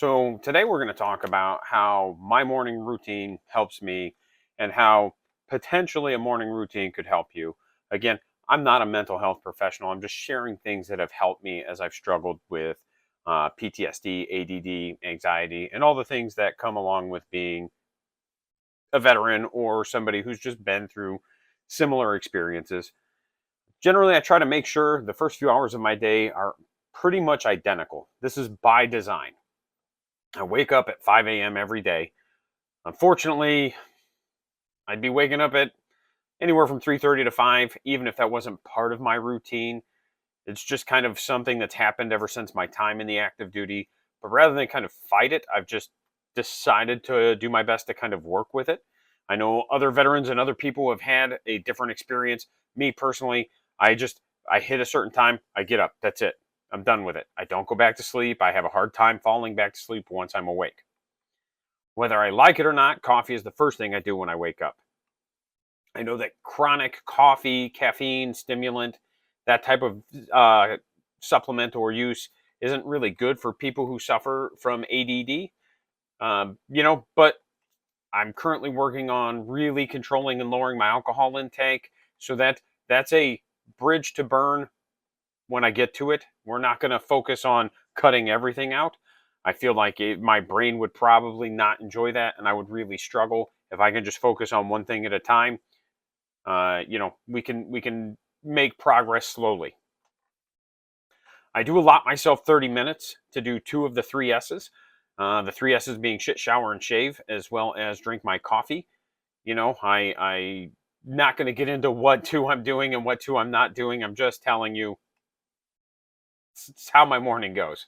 So, today we're going to talk about how my morning routine helps me and how potentially a morning routine could help you. Again, I'm not a mental health professional. I'm just sharing things that have helped me as I've struggled with PTSD, ADD, anxiety, and all the things that come along with being a veteran or somebody who's just been through similar experiences. Generally, I try to make sure the first few hours of my day are pretty much identical. This is by design. I wake up at 5 a.m. every day. Unfortunately, I'd be waking up at anywhere from 3:30 to 5, even if that wasn't part of my routine. It's just kind of something that's happened ever since my time in the active duty. But rather than kind of fight it, I've just decided to do my best to kind of work with it. I know other veterans and other people have had a different experience. Me personally, I hit a certain time, I get up. That's it. I'm done with it. I don't go back to sleep. I have a hard time falling back to sleep once I'm awake. Whether I like it or not, coffee is the first thing I do when I wake up. I know that chronic coffee, caffeine, stimulant, that type of uh, supplement or use isn't really good for people who suffer from ADD. But I'm currently working on really controlling and lowering my alcohol intake so that that's a bridge to burn when I get to it. We're not going to focus on cutting everything out. I feel like my brain would probably not enjoy that, and I would really struggle if I can just focus on one thing at a time. We can make progress slowly. I do allot myself 30 minutes to do two of the three S's. The three S's being shit, shower, and shave, as well as drink my coffee. I not going to get into what two I'm doing and what two I'm not doing. I'm just telling you it's how my morning goes.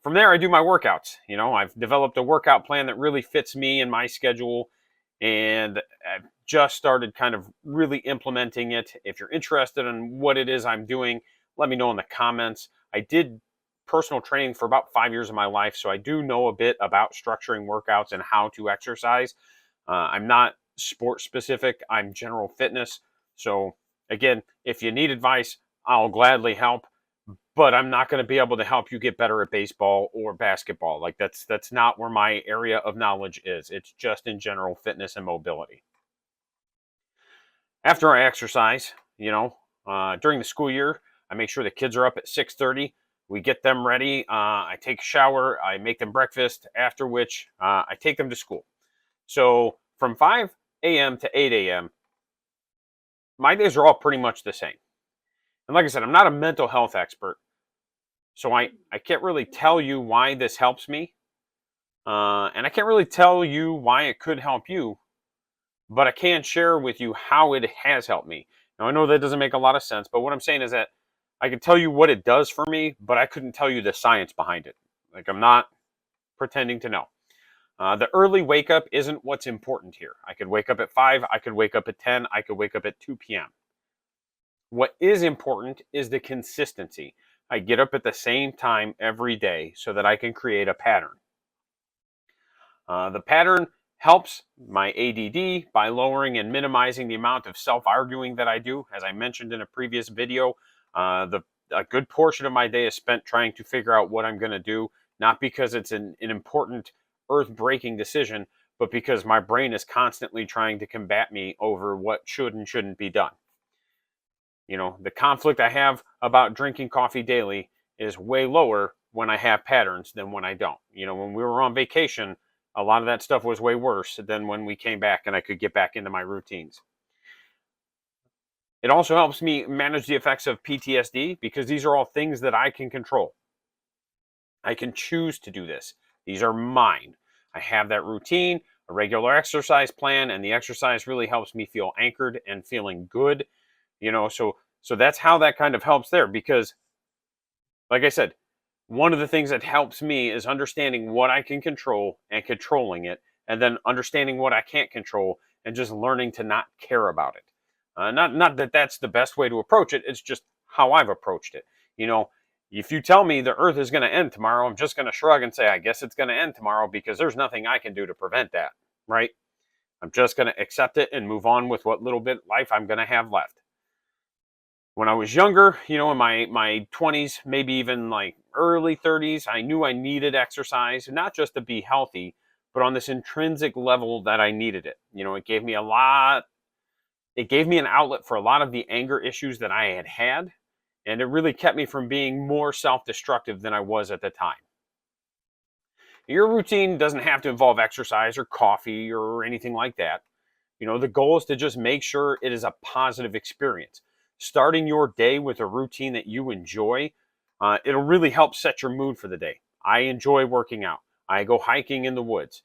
From there, I do my workouts. I've developed a workout plan that really fits me and my schedule, and I've just started kind of really implementing it. If you're interested in what it is I'm doing, let me know in the comments. I did personal training for about 5 years of my life, so I do know a bit about structuring workouts and how to exercise. I'm not sport specific, I'm general fitness. So, again, if you need advice, I'll gladly help, but I'm not going to be able to help you get better at baseball or basketball. Like that's not where my area of knowledge is. It's just in general fitness and mobility. After I exercise, during the school year, I make sure the kids are up at 6:30. We get them ready. I take a shower. I make them breakfast. After which, I take them to school. So from 5 a.m. to 8 a.m., my days are all pretty much the same. And like I said, I'm not a mental health expert. So I can't really tell you why this helps me. And I can't really tell you why it could help you, but I can share with you how it has helped me. Now, I know that doesn't make a lot of sense, but what I'm saying is that I can tell you what it does for me, but I couldn't tell you the science behind it. Like, I'm not pretending to know. The early wake up isn't what's important here. I could wake up at 5, I could wake up at 10, I could wake up at 2 p.m. What is important is the consistency. I get up at the same time every day so that I can create a pattern. The pattern helps my ADD by lowering and minimizing the amount of self-arguing that I do. As I mentioned in a previous video, a good portion of my day is spent trying to figure out what I'm going to do, not because it's an important earth-breaking decision, but because my brain is constantly trying to combat me over what should and shouldn't be done. The conflict I have about drinking coffee daily is way lower when I have patterns than when I don't. When we were on vacation, a lot of that stuff was way worse than when we came back and I could get back into my routines. It also helps me manage the effects of PTSD because these are all things that I can control. I can choose to do this. These are mine. I have that routine, a regular exercise plan, and the exercise really helps me feel anchored and feeling good. So that's how that kind of helps there because, like I said, one of the things that helps me is understanding what I can control and controlling it, and then understanding what I can't control and just learning to not care about it. Not that that's the best way to approach it. It's just how I've approached it. If you tell me the Earth is going to end tomorrow, I'm just going to shrug and say, I guess it's going to end tomorrow because there's nothing I can do to prevent that, right? I'm just going to accept it and move on with what little bit life I'm going to have left. When I was younger, in my 20s, maybe even like early 30s, I knew I needed exercise, not just to be healthy, but on this intrinsic level that I needed it. It gave me a lot, it gave me an outlet for a lot of the anger issues that I had had, and it really kept me from being more self-destructive than I was at the time. Your routine doesn't have to involve exercise or coffee or anything like that. The goal is to just make sure it is a positive experience. Starting your day with a routine that you enjoy, it'll really help set your mood for the day. I enjoy working out. I go hiking in the woods.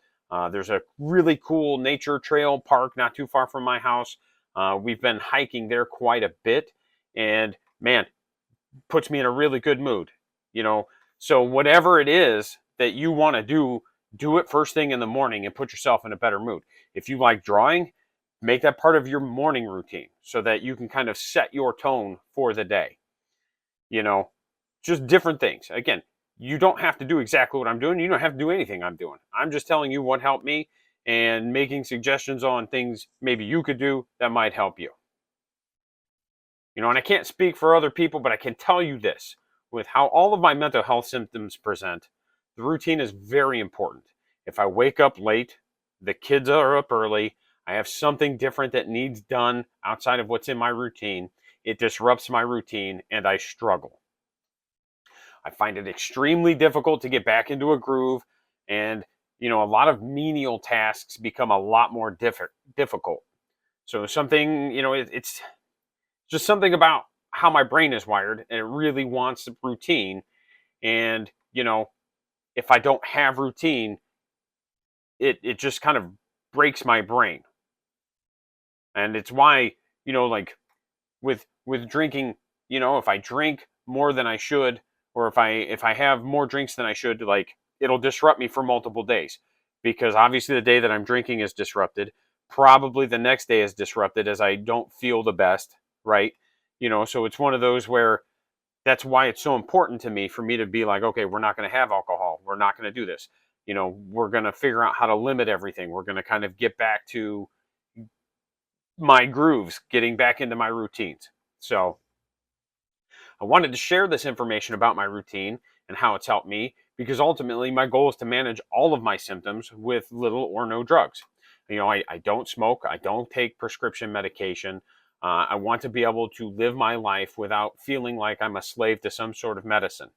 There's a really cool nature trail park not too far from my house. We've been hiking there quite a bit, and man, puts me in a really good mood. You know, so whatever it is that you want to do it first thing in the morning and put yourself in a better mood. If you like drawing, make that part of your morning routine so that you can kind of set your tone for the day. You know, just different things. Again, you don't have to do exactly what I'm doing. You don't have to do anything I'm doing. I'm just telling you what helped me and making suggestions on things maybe you could do that might help you. And I can't speak for other people, but I can tell you this: with how all of my mental health symptoms present, the routine is very important. If I wake up late, the kids are up early, I have something different that needs done outside of what's in my routine, it disrupts my routine and I struggle. I find it extremely difficult to get back into a groove, and a lot of menial tasks become a lot more difficult. So something, it's just something about how my brain is wired, and it really wants routine. And if I don't have routine, it just kind of breaks my brain. And it's why, like with drinking, if I drink more than I should, or if I have more drinks than I should, like, it'll disrupt me for multiple days, because obviously the day that I'm drinking is disrupted, probably the next day is disrupted as I don't feel the best, right? So it's one of those where that's why it's so important to me for me to be like, okay, we're not going to have alcohol, we're not going to do this, we're going to figure out how to limit everything, we're going to kind of get back to my grooves, getting back into my routines. So I wanted to share this information about my routine and how it's helped me, because ultimately my goal is to manage all of my symptoms with little or no drugs. I don't smoke, I don't take prescription medication. I want to be able to live my life without feeling like I'm a slave to some sort of medicine.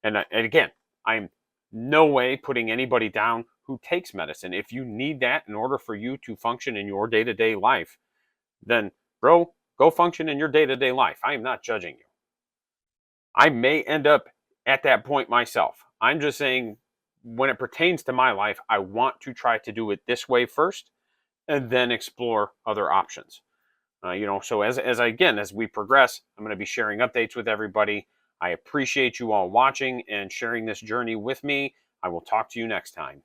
And again, I'm no way putting anybody down who takes medicine. If you need that in order for you to function in your day to day life, then, bro, go function in your day to day life. I am not judging you. I may end up at that point myself. I'm just saying, when it pertains to my life, I want to try to do it this way first and then explore other options. So as we progress, I'm going to be sharing updates with everybody. I appreciate you all watching and sharing this journey with me. I will talk to you next time.